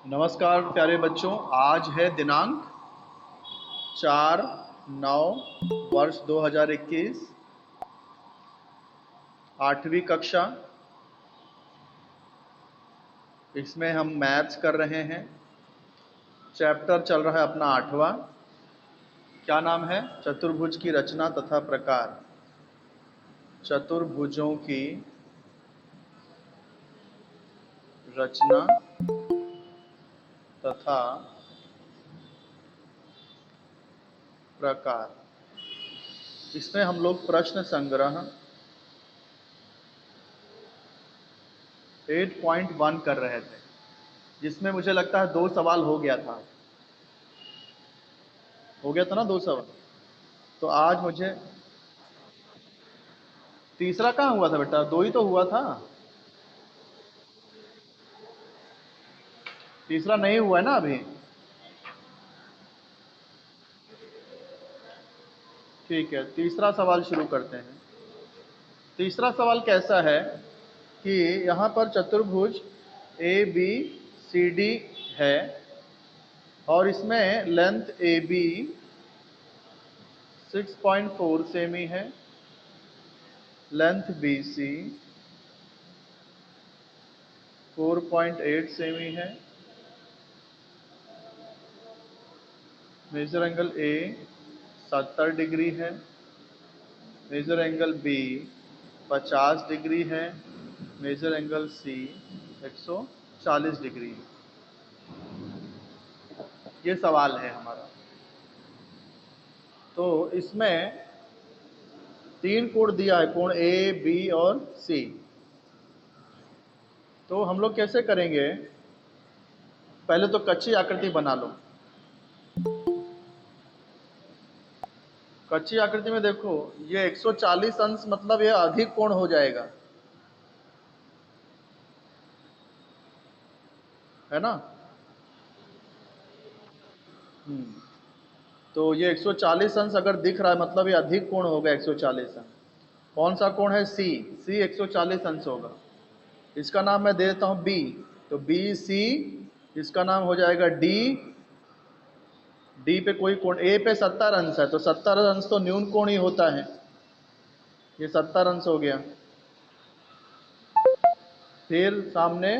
नमस्कार प्यारे बच्चों, आज है दिनांक 4/9 2021, 8वीं कक्षा। इसमें हम मैथ्स कर रहे हैं। चैप्टर चल रहा है अपना 8वां। क्या नाम है? चतुर्भुज की रचना तथा प्रकार। चतुर्भुजों की रचना तथा प्रकार। इसमें हम लोग प्रश्न संग्रह 8.1 कर रहे थे, जिसमें मुझे लगता है 2 सवाल हो गया था ना 2 सवाल। तो आज मुझे तीसरा कहाँ हुआ था बेटा? 2 ही तो हुआ था। तीसरा नहीं हुआ है ना अभी। ठीक है, तीसरा सवाल शुरू करते हैं। तीसरा सवाल कैसा है कि यहाँ पर चतुर्भुज ए बी सी डी है और इसमें लेंथ ए बी 6.4 सेमी है, लेंथ बी सी 4.8 सेमी है, मेजर एंगल ए 70 डिग्री है, मेजर एंगल बी 50 डिग्री है, मेजर एंगल सी 140 डिग्री है। ये सवाल है हमारा। तो इसमें 3 कोण दिया है, कोण ए बी और सी। तो हम लोग कैसे करेंगे? पहले तो कच्ची आकृति बना लो। कच्ची आकृति में देखो, ये 140 अंश मतलब ये अधिक कोण हो जाएगा, है ना? तो ये 140 अंश अगर दिख रहा है मतलब ये अधिक कोण होगा 140 अंश। कौन सा कोण है? सी। सी 140 अंश होगा। इसका नाम मैं दे देता हूँ बी। तो बी सी, इसका नाम हो जाएगा डी। डी पे कोई कोण, ए पे 70 अंश है तो 70 अंश तो न्यून कोण ही होता है। ये 70 अंश हो गया। फिर सामने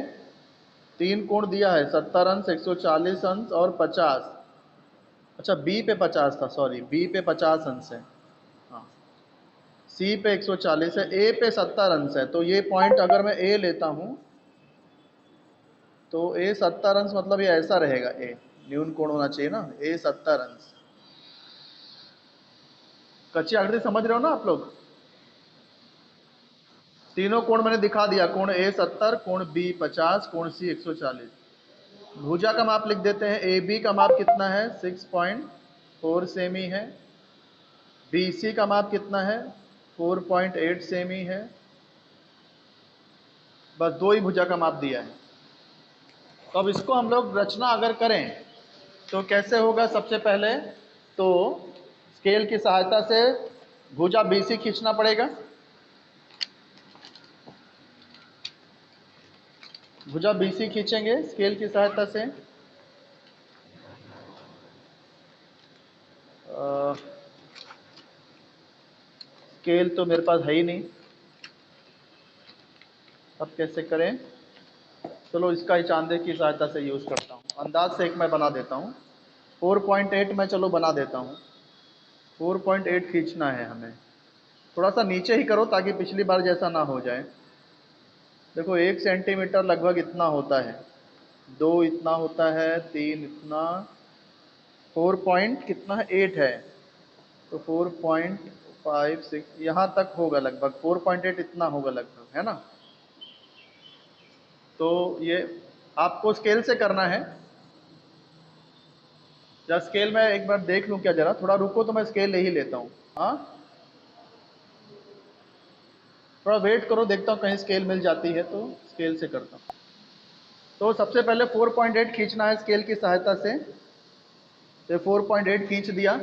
3 कोण दिया है, 70 अंश, 140 अंश और 50। अच्छा, बी पे 50 था, सॉरी, बी पे 50 अंश है। हाँ, सी पे 140 है, ए पे 70 अंश है। तो ये पॉइंट अगर मैं ए लेता हूँ तो ए 70 अंश मतलब ये ऐसा रहेगा। ए न्यून कोण होना चाहिए ना, ए 70 अंश। कच्ची आकृति समझ रहे हो ना आप लोग? तीनों कोण मैंने दिखा दिया, कोण ए 70, कोण बी 50, कोण सी 140। भुजा का माप लिख देते हैं। ए बी का माप कितना है? 6.4 सेमी है। बी सी का माप कितना है? 4.8 सेमी है। बस 2 ही भुजा का माप दिया है। तो अब इसको हम लोग रचना अगर करें तो कैसे होगा? सबसे पहले तो स्केल की सहायता से भुजा बीसी खींचना पड़ेगा। भुजा बीसी खींचेंगे स्केल की सहायता से। स्केल तो मेरे पास है ही नहीं, अब कैसे करें? चलो इसका ही चांदे की सहायता से यूज़ करता हूँ। अंदाज से एक मैं बना देता हूँ। 4.8 मैं चलो बना देता हूँ। 4.8 खींचना है हमें। थोड़ा सा नीचे ही करो ताकि पिछली बार जैसा ना हो जाए। देखो 1 सेंटीमीटर लगभग इतना होता है, 2 इतना होता है, 3 इतना, 4 पॉइंट कितना है? 8 है तो 4.56 यहाँ तक होगा लगभग। 4.8 इतना होगा लगभग, है ना? तो ये आपको स्केल से करना है। या स्केल में एक बार देख लूँ क्या? जरा थोड़ा रुको तो मैं स्केल ले ही लेता हूँ। हाँ, थोड़ा वेट करो, देखता हूँ कहीं स्केल मिल जाती है तो स्केल से करता हूँ। तो सबसे पहले 4.8 खींचना है स्केल की सहायता से। तो 4.8 खींच दिया।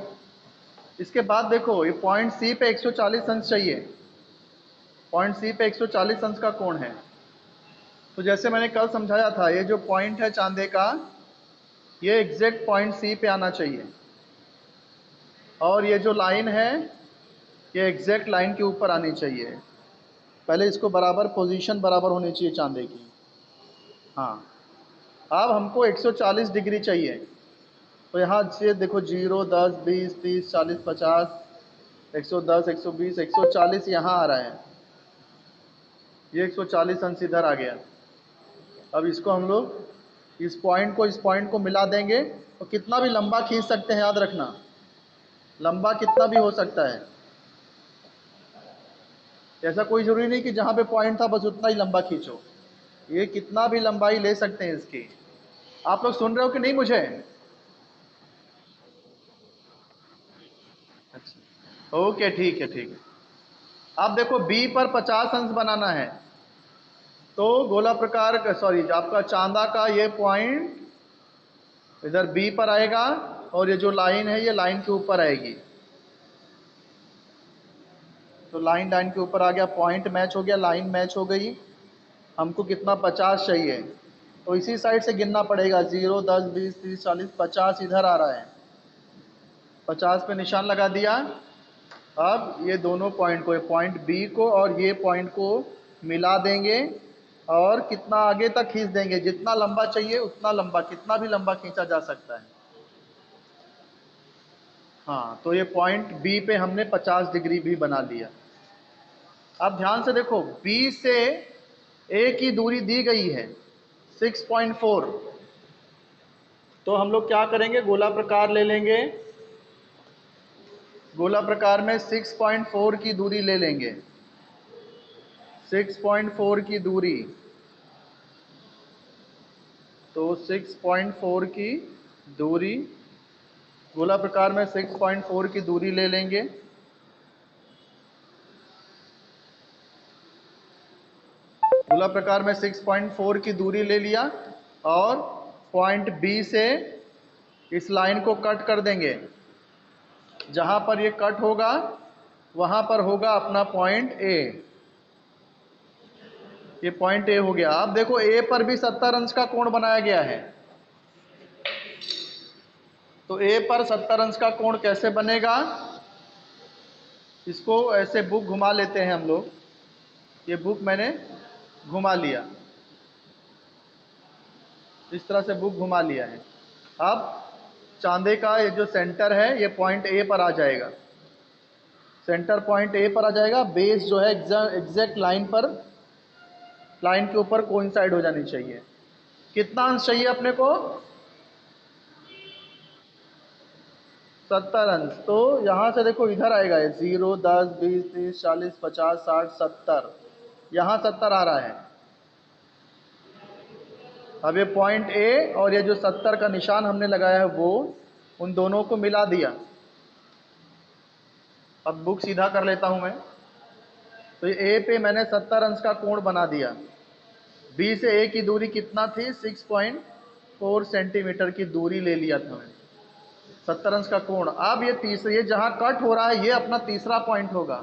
इसके बाद देखो ये पॉइंट सी पे 140 अंश चाहिए। पॉइंट सी पे 140 अंश का कोण है। तो जैसे मैंने कल समझाया था, ये जो पॉइंट है चांदे का, ये एग्जैक्ट पॉइंट सी पे आना चाहिए, और ये जो लाइन है ये एग्जैक्ट लाइन के ऊपर आनी चाहिए। पहले इसको बराबर, पोजीशन बराबर होनी चाहिए चांदे की। हाँ, अब हमको 140 डिग्री चाहिए, तो यहाँ से देखो 0, 10, 20, 30, 40, 50, 110, 120, 140 यहाँ आ रहा है। ये 140 अंश इधर आ गया। अब इसको हम लोग इस पॉइंट को मिला देंगे, तो कितना भी लंबा खींच सकते हैं, याद रखना लंबा कितना भी हो सकता है। ऐसा कोई जरूरी नहीं कि जहाँ पे पॉइंट था बस उतना ही लंबा खींचो, ये कितना भी लंबाई ले सकते हैं इसकी। आप लोग सुन रहे हो कि नहीं मुझे? अच्छा, ओके, ठीक है, ठीक है। अब देखो बी पर 50 अंश बनाना है, तो गोला प्रकार का, सॉरी, आपका चांदा का ये पॉइंट इधर बी पर आएगा, और ये जो लाइन है ये लाइन के ऊपर आएगी। तो लाइन के ऊपर आ गया, पॉइंट मैच हो गया, लाइन मैच हो गई। हमको कितना, 50 चाहिए, तो इसी साइड से गिनना पड़ेगा। 0, 10, 20, 30, 40, 50 इधर आ रहा है। 50 पे निशान लगा दिया। अब ये दोनों पॉइंट को, पॉइंट बी को और ये पॉइंट को मिला देंगे, और कितना आगे तक खींच देंगे, जितना लंबा चाहिए उतना लंबा, कितना भी लंबा खींचा जा सकता है। हाँ, तो ये पॉइंट बी पे हमने 50 डिग्री भी बना लिया। अब ध्यान से देखो, बी से ए की दूरी दी गई है 6.4, तो हम लोग क्या करेंगे, गोला प्रकार ले लेंगे। गोला प्रकार में 6.4 की दूरी ले लेंगे, 6.4 की दूरी। तो 6.4 की दूरी, गोला प्रकार में 6.4 की दूरी ले लेंगे। गोला प्रकार में 6.4 की दूरी ले लिया, और पॉइंट बी से इस लाइन को कट कर देंगे। जहां पर ये कट होगा वहां पर होगा अपना पॉइंट ए। ये पॉइंट ए हो गया। अब देखो ए पर भी 70 अंश का कोण बनाया गया है, तो ए पर 70 अंश का कोण कैसे बनेगा, इसको ऐसे बुक घुमा लेते हैं हम लोग। ये बुक मैंने घुमा लिया, इस तरह से बुक घुमा लिया है। अब चांदे का ये जो सेंटर है ये पॉइंट ए पर आ जाएगा, सेंटर पॉइंट ए पर आ जाएगा। बेस जो है एग्जैक्ट लाइन पर, लाइन के ऊपर कोइंसाइड हो जानी चाहिए। कितना अंश चाहिए अपने को, 70 अंश। तो यहाँ से देखो इधर आएगा ये 0, 10, 20, 30, 40, 50, 60, 70, यहाँ 70 आ रहा है। अब ये पॉइंट ए और ये जो 70 का निशान हमने लगाया है वो, उन दोनों को मिला दिया। अब बुक सीधा कर लेता हूं मैं। तो ये ए पे मैंने 70 अंश का कोण बना दिया। बी से ए की दूरी कितना थी, 6.4 सेंटीमीटर की दूरी ले लिया था मैंने, 70 अंश का कोण। अब ये तीसरा, ये जहां कट हो रहा है ये अपना तीसरा पॉइंट होगा।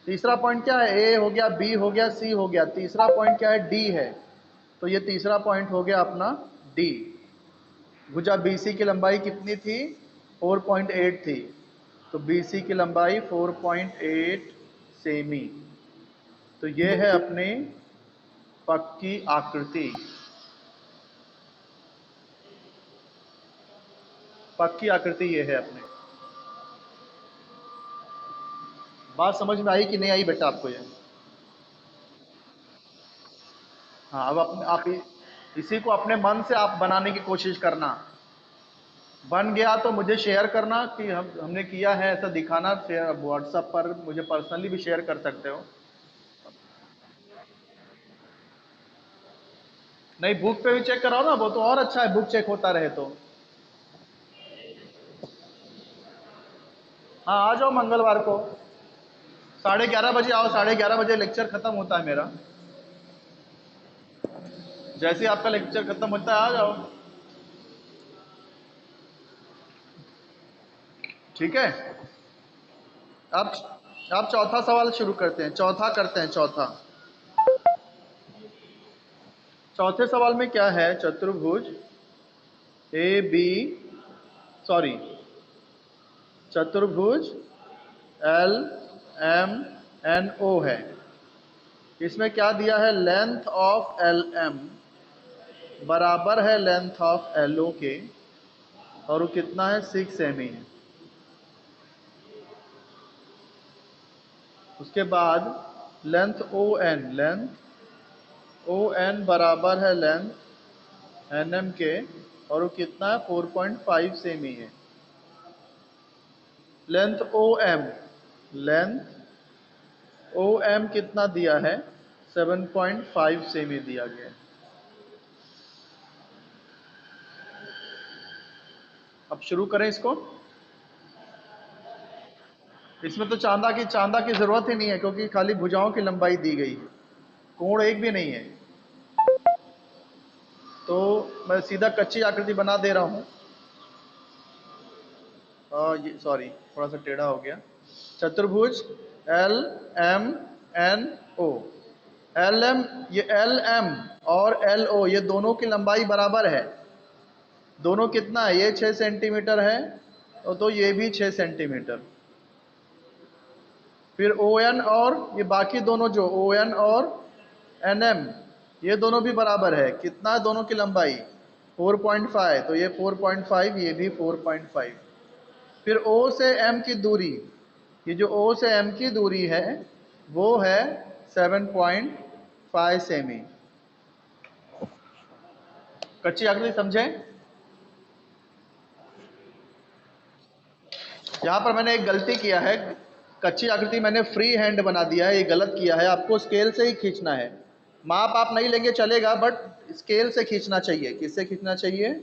तीसरा पॉइंट क्या है, ए हो गया, बी हो गया, सी हो गया। तीसरा पॉइंट क्या है, डी है। तो ये तीसरा पॉइंट हो गया अपना डी। भुजा बीसी की लंबाई कितनी थी, 4.8 थी, तो बीसी की लंबाई 4.8 सेमी। तो ये है अपनी पक्की आकृति। पक्की आकृति ये है अपने। बात समझ में आई कि नहीं आई बेटा आपको ये? हाँ, अब अपने आप इसी को अपने मन से आप बनाने की कोशिश करना। बन गया तो मुझे शेयर करना कि हमने किया है, ऐसा दिखाना। शेयर व्हाट्सएप पर मुझे पर्सनली भी शेयर कर सकते हो। नहीं, बुक पे भी चेक कराओ ना, वो तो और अच्छा है, बुक चेक होता रहे तो। हाँ, आ जाओ मंगलवार को 11:30 बजे आओ, 11:30 बजे लेक्चर खत्म होता है मेरा। जैसे ही आपका लेक्चर खत्म होता है आ जाओ, ठीक है। अब चौथा सवाल शुरू करते हैं, चौथा करते हैं, चौथा। चौथे सवाल में क्या है, चतुर्भुज ए बी सॉरी चतुर्भुज एल एम एन ओ है। इसमें क्या दिया है, लेंथ ऑफ एल एम बराबर है लेंथ ऑफ एल ओ के, और वो कितना है 6 एम है। उसके बाद लेंथ ओ एन बराबर है लेंथ एन एम के, और वो कितना है 4.5 सेमी है। लेंथ ओ एम कितना दिया है, 7.5 सेमी दिया गया है। अब शुरू करें इसको। इसमें तो चांदा की जरूरत ही नहीं है, क्योंकि खाली भुजाओं की लंबाई दी गई है, कोण एक भी नहीं है। तो मैं सीधा कच्ची आकृति बना दे रहा हूं। ये सॉरी थोड़ा सा टेढ़ा हो गया। चतुर्भुज L M N O, L M, ये एल एम और एल ओ ये दोनों की लंबाई बराबर है। दोनों कितना है, ये 6 सेंटीमीटर है और तो ये भी 6 सेंटीमीटर। फिर ओ एन और ये बाकी दोनों जो ओ एन और एन एम ये दोनों भी बराबर है। कितना है दोनों की लंबाई, 4.5, तो ये 4.5, ये भी 4.5। फिर O से M की दूरी, ये जो O से M की दूरी है वो है 7.5 सेमी। कच्ची आकृति समझे। यहाँ पर मैंने एक गलती किया है, कच्ची आकृति मैंने फ्री हैंड बना दिया है, ये गलत किया है। आपको स्केल से ही खींचना है, माप आप नहीं लेंगे चलेगा, बट स्केल से खींचना चाहिए। किससे खींचना चाहिए,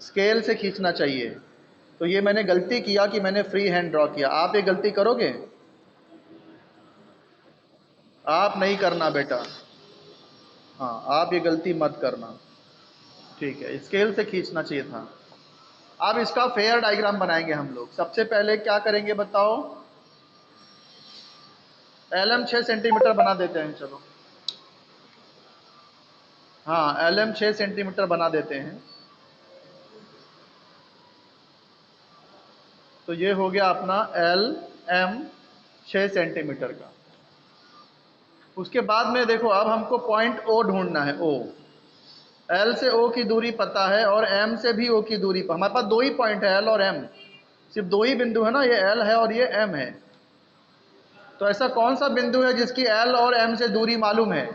स्केल से खींचना चाहिए। तो ये मैंने गलती किया कि मैंने फ्री हैंड ड्रॉ किया। आप ये गलती करोगे, आप नहीं करना बेटा, हाँ आप ये गलती मत करना, ठीक है। स्केल से खींचना चाहिए था। अब इसका फेयर डायग्राम बनाएंगे हम लोग। सबसे पहले क्या करेंगे बताओ, एलएम 6 सेंटीमीटर बना देते हैं, चलो। हाँ एलएम 6 सेंटीमीटर बना देते हैं। तो ये हो गया अपना एल एम 6 सेंटीमीटर का। उसके बाद में देखो, अब हमको पॉइंट ओ ढूंढना है। ओ, एल से ओ की दूरी पता है और एम से भी ओ की दूरी, हमारे पास दो ही पॉइंट है, एल और एम, सिर्फ दो ही बिंदु है ना, ये एल है और ये एम है। तो ऐसा कौन सा बिंदु है जिसकी एल और एम से दूरी मालूम है,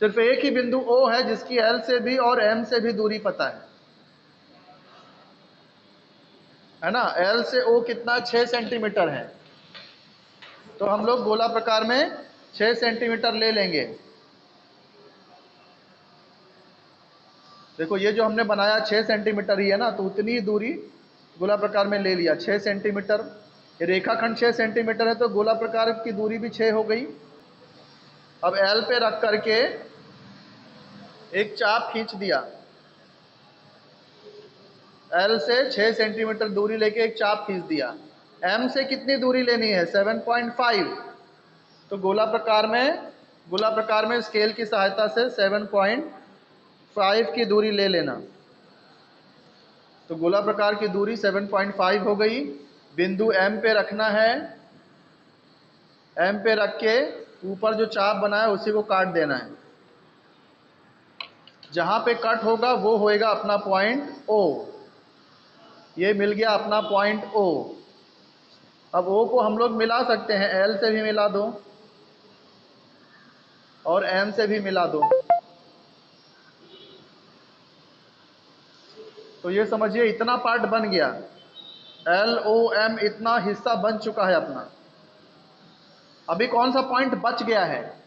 सिर्फ एक ही बिंदु ओ है जिसकी एल से भी और एम से भी दूरी पता है ना। एल से ओ कितना, 6 सेंटीमीटर है। तो हम लोग गोला प्रकार में 6 सेंटीमीटर ले लेंगे। देखो ये जो हमने बनाया 6 सेंटीमीटर ही है ना, तो उतनी ही दूरी गोला प्रकार में ले लिया, 6 सेंटीमीटर। ये रेखाखंड 6 सेंटीमीटर है, तो गोला प्रकार की दूरी भी 6 हो गई। अब एल पे रख करके एक चाप खींच दिया, एल से 6 सेंटीमीटर दूरी लेके एक चाप खींच दिया। एम से कितनी दूरी लेनी है, 7.5। तो गोला प्रकार में स्केल की सहायता से 7.5 की दूरी ले लेना। तो गोला प्रकार की दूरी 7.5 हो गई। बिंदु एम पे रखना है, एम पे रख के ऊपर जो चाप बना है उसी को काट देना है। जहां पे कट होगा वो होएगा अपना पॉइंट ओ। ये मिल गया अपना पॉइंट ओ। अब ओ को हम लोग मिला सकते हैं, एल से भी मिला दो और एम से भी मिला दो। तो ये समझिए इतना पार्ट बन गया, एल ओ एम इतना हिस्सा बन चुका है अपना। अभी कौन सा पॉइंट बच गया है,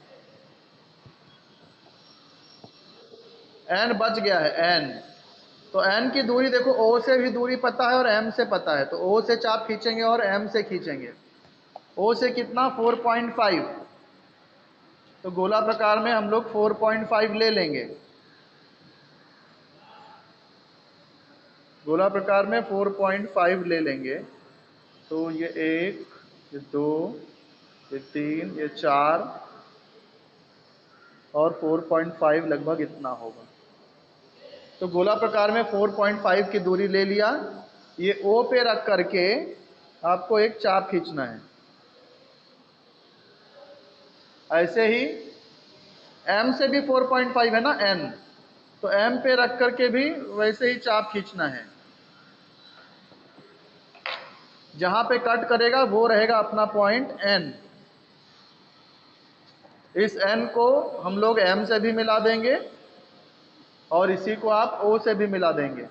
एन बच गया है, एन। तो एन की दूरी देखो, ओ से भी दूरी पता है और एम से पता है, तो ओ से चाप खींचेंगे और एम से खींचेंगे। ओ से कितना, 4.5। तो गोला प्रकार में हम लोग 4.5 ले लेंगे। गोला प्रकार में 4.5 ले लेंगे। तो ये 1, ये 2, ये 3, ये 4 और 4.5 लगभग इतना होगा। तो गोला प्रकार में 4.5 की दूरी ले लिया। ये O पे रख करके आपको एक चाप खींचना है। ऐसे ही M से भी 4.5 है ना N, तो M पे रख करके भी वैसे ही चाप खींचना है। जहां पे कट करेगा वो रहेगा अपना पॉइंट N। इस N को हम लोग M से भी मिला देंगे और इसी को आप O से भी मिला देंगे।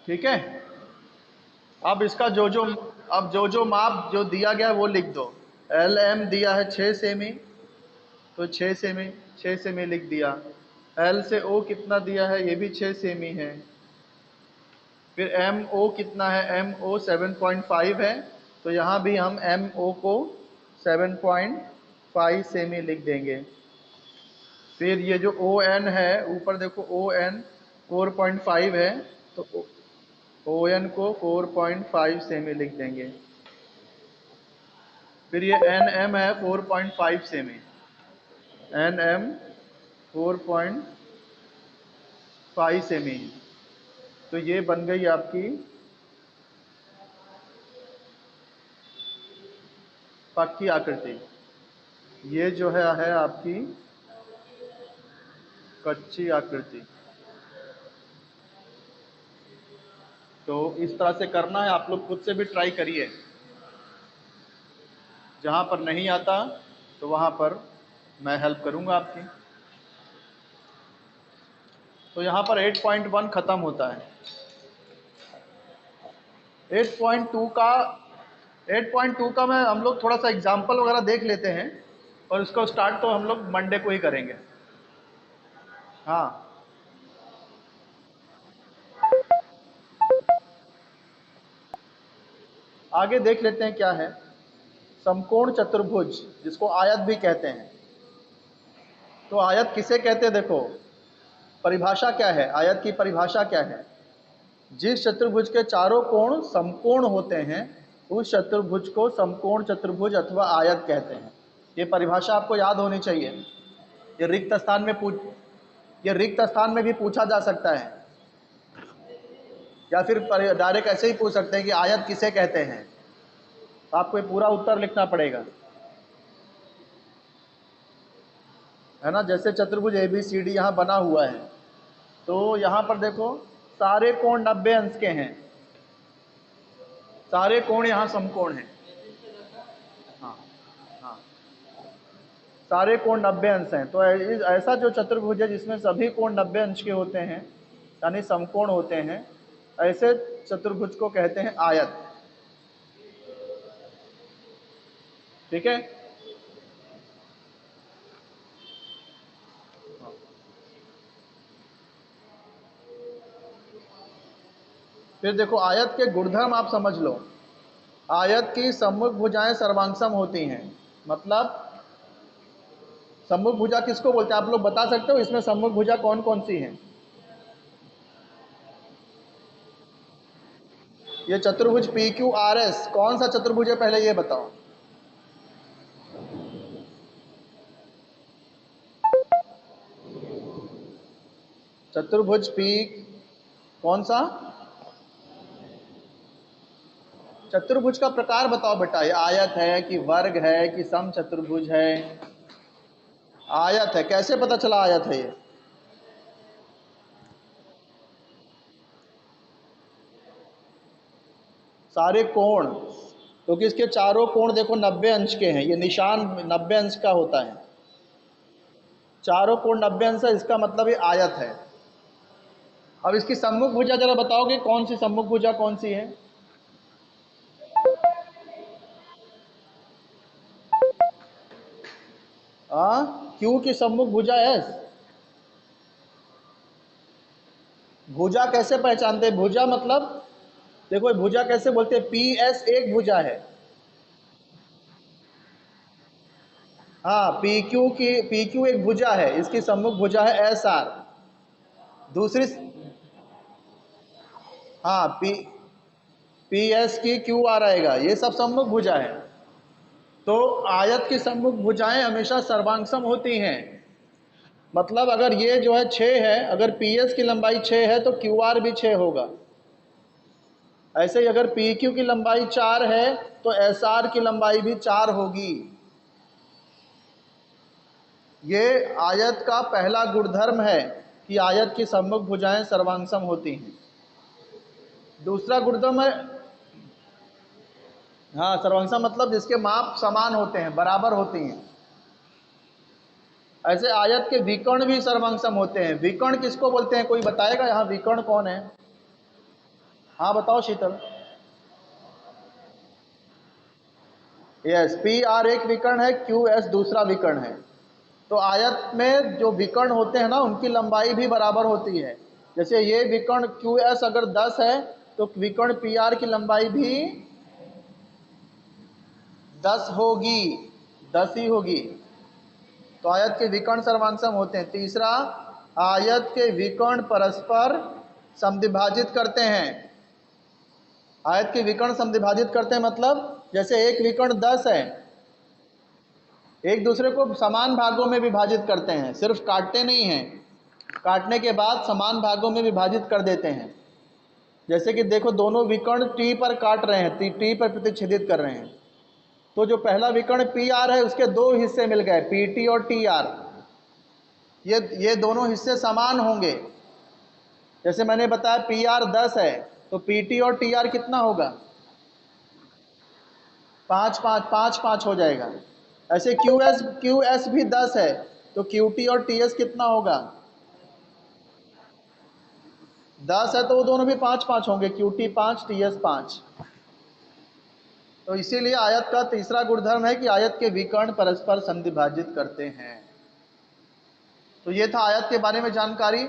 ठीक है। अब इसका जो जो माप जो दिया गया है वो लिख दो। LM दिया है 6 सेमी, तो 6 सेमी लिख दिया। L से O कितना दिया है, ये भी 6 सेमी है। फिर MO कितना है, MO 7.5 है, तो यहाँ भी हम MO को 7.5 सेमी लिख देंगे। फिर ये जो ON है, ऊपर देखो ON 4.5 है, तो ON को 4.5 सेमी लिख देंगे। फिर ये NM है 4.5 सेमी, NM 4.5 सेमी। तो ये बन गई आपकी पक्की आकृति। ये जो है आपकी कच्ची आकृति। तो इस तरह से करना है, आप लोग खुद से भी ट्राई करिए। जहाँ पर नहीं आता तो वहाँ पर मैं हेल्प करूँगा आपकी। तो यहाँ पर 8.1 खत्म होता है। 8.2 का मैं हम लोग थोड़ा सा एग्जाम्पल वगैरह देख लेते हैं, और उसको स्टार्ट तो हम लोग मंडे को ही करेंगे। हाँ, आगे देख लेते हैं क्या है। समकोण चतुर्भुज, जिसको आयत भी कहते हैं। तो आयत किसे कहते हैं, देखो परिभाषा क्या है, आयत की परिभाषा क्या है। जिस चतुर्भुज के चारों कोण समकोण होते हैं उस चतुर्भुज को समकोण चतुर्भुज अथवा आयत कहते हैं। ये परिभाषा आपको याद होनी चाहिए। ये रिक्त स्थान में भी पूछा जा सकता है, या फिर डायरेक्ट ऐसे ही पूछ सकते हैं कि आयत किसे कहते हैं। तो आपको ये पूरा उत्तर लिखना पड़ेगा, है ना। जैसे चतुर्भुज ABCD यहाँ बना हुआ है, तो यहाँ पर देखो सारे कोण 90 अंश के हैं, सारे कोण यहाँ समकोण हैं। हाँ हाँ, सारे कोण 90 अंश हैं। तो ऐसा जो चतुर्भुज है जिसमें सभी कोण 90 अंश के होते हैं, यानी समकोण होते हैं, ऐसे चतुर्भुज को कहते हैं आयत। ठीक है। फिर देखो आयत के गुणधर्म आप समझ लो। आयत की सम्मुख भुजाएं सर्वांगसम होती हैं। मतलब सम्मुख भुजा किसको बोलते हैं, आप लोग बता सकते हो इसमें सम्मुख भुजा कौन कौन सी हैं। ये चतुर्भुज PQRS कौन सा चतुर्भुज है, पहले ये बताओ। चतुर्भुज P कौन सा, चतुर्भुज का प्रकार बताओ बेटा। ये आयत है कि वर्ग है कि सम चतुर्भुज है। आयत है, कैसे पता चला आयत है ये। सारे कोण, क्योंकि इसके चारों कोण देखो 90 अंश के हैं, ये निशान 90 अंश का होता है। चारों कोण 90 अंश है, इसका मतलब ये आयत है। अब इसकी सम्मुख भुजा जरा बताओगे, कौन सी सम्मुख भुजा कौन सी है। क्यू की सम्मुख भुजा S। भुजा कैसे पहचानते हैं, भुजा मतलब देखो भुजा कैसे बोलते हैं, PS एक भुजा है। हाँ, PQ एक भुजा है, इसकी सम्मुख भुजा है SR। दूसरी, हाँ PS की QR आएगा, ये सब सम्मुख भुजा है। तो आयत की सम्मुख भुजाएं हमेशा सर्वांगसम होती हैं। मतलब अगर ये जो है 6 है, अगर पी एस की लंबाई 6 है तो क्यू आर भी 6 होगा। ऐसे ही अगर पी क्यू की लंबाई 4 है तो एस आर की लंबाई भी 4 होगी। ये आयत का पहला गुणधर्म है कि आयत की सम्मुख भुजाएं सर्वांगसम होती हैं। दूसरा गुणधर्म है, हाँ, सर्वांगसम मतलब जिसके माप समान होते हैं, बराबर होती हैं। ऐसे आयत के विकर्ण भी सर्वांगसम होते हैं। विकर्ण किसको बोलते हैं, कोई बताएगा यहाँ विकर्ण कौन है? हाँ बताओ शीतल। यस, पी आर एक विकर्ण है, क्यू एस दूसरा विकर्ण है। तो आयत में जो विकर्ण होते हैं ना, उनकी लंबाई भी बराबर होती है। जैसे ये विकर्ण क्यू एस अगर 10 है तो विकर्ण पी आर की लंबाई भी 10 होगी, 10 ही होगी। तो आयत के विकर्ण सर्वांगसम होते हैं। तीसरा, आयत के विकर्ण परस्पर समद्विभाजित करते हैं। आयत के विकर्ण समद्विभाजित करते हैं मतलब जैसे एक विकर्ण 10 है, एक दूसरे को समान भागों में विभाजित करते हैं, सिर्फ काटते नहीं हैं, काटने के बाद समान भागों में विभाजित कर देते हैं। जैसे कि देखो दोनों विकर्ण टी पर काट रहे हैं, टी पर प्रतिच्छेदित कर रहे हैं, तो जो पहला विकर्ण पी आर है उसके दो हिस्से मिल गए, पी टी और टी आर। ये दोनों हिस्से समान होंगे। जैसे मैंने बताया पी आर 10 है तो पी टी और टी आर कितना होगा? 5 5 5 5 हो जाएगा। ऐसे क्यू एस भी 10 है तो क्यू टी और टी एस कितना होगा? 10 है तो वो दोनों भी 5 5 होंगे, क्यू टी 5 टी एस 5। तो इसीलिए आयत का तीसरा गुणधर्म है कि आयत के विकर्ण परस्पर समद्विभाजित करते हैं। तो ये था आयत के बारे में जानकारी।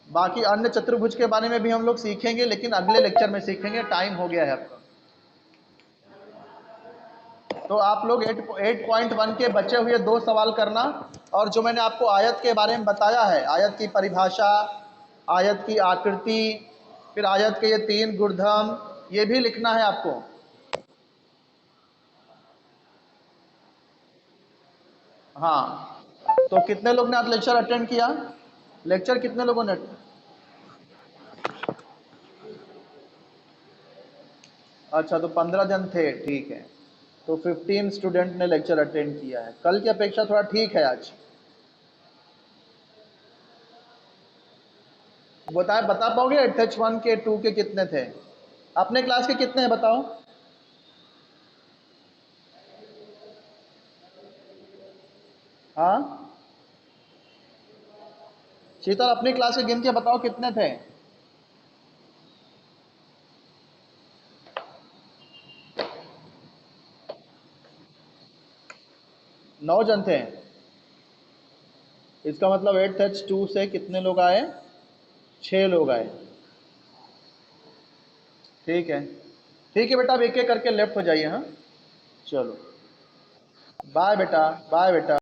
बाकी अन्य चतुर्भुज के बारे में भी हम लोग सीखेंगे, लेकिन अगले लेक्चर में सीखेंगे, टाइम हो गया है आपका। तो आप लोग 8.1 के बचे हुए 2 सवाल करना, और जो मैंने आपको आयत के बारे में बताया है, आयत की परिभाषा, आयत की आकृति, फिर आयत के ये 3 गुणधर्म, ये भी लिखना है आपको। हाँ, तो कितने लोग ने आज लेक्चर अटेंड किया? लेक्चर कितने लोगों ने? अच्छा, तो 15 जन थे, ठीक है। तो 15 स्टूडेंट ने लेक्चर अटेंड किया है। कल की अपेक्षा थोड़ा ठीक है आज। बता पाओगे एच1 के 2 के कितने थे? अपने क्लास के कितने हैं बताओ? हाँ, शीतल अपनी क्लास के गिन के बताओ कितने थे? 9 जन थे। इसका मतलब 8H2 से कितने लोग आए? 6 लोग आए। ठीक है, ठीक है बेटा, अब एक एक करके लेफ्ट हो जाइए। हाँ, चलो, बाय बेटा, बाय बेटा।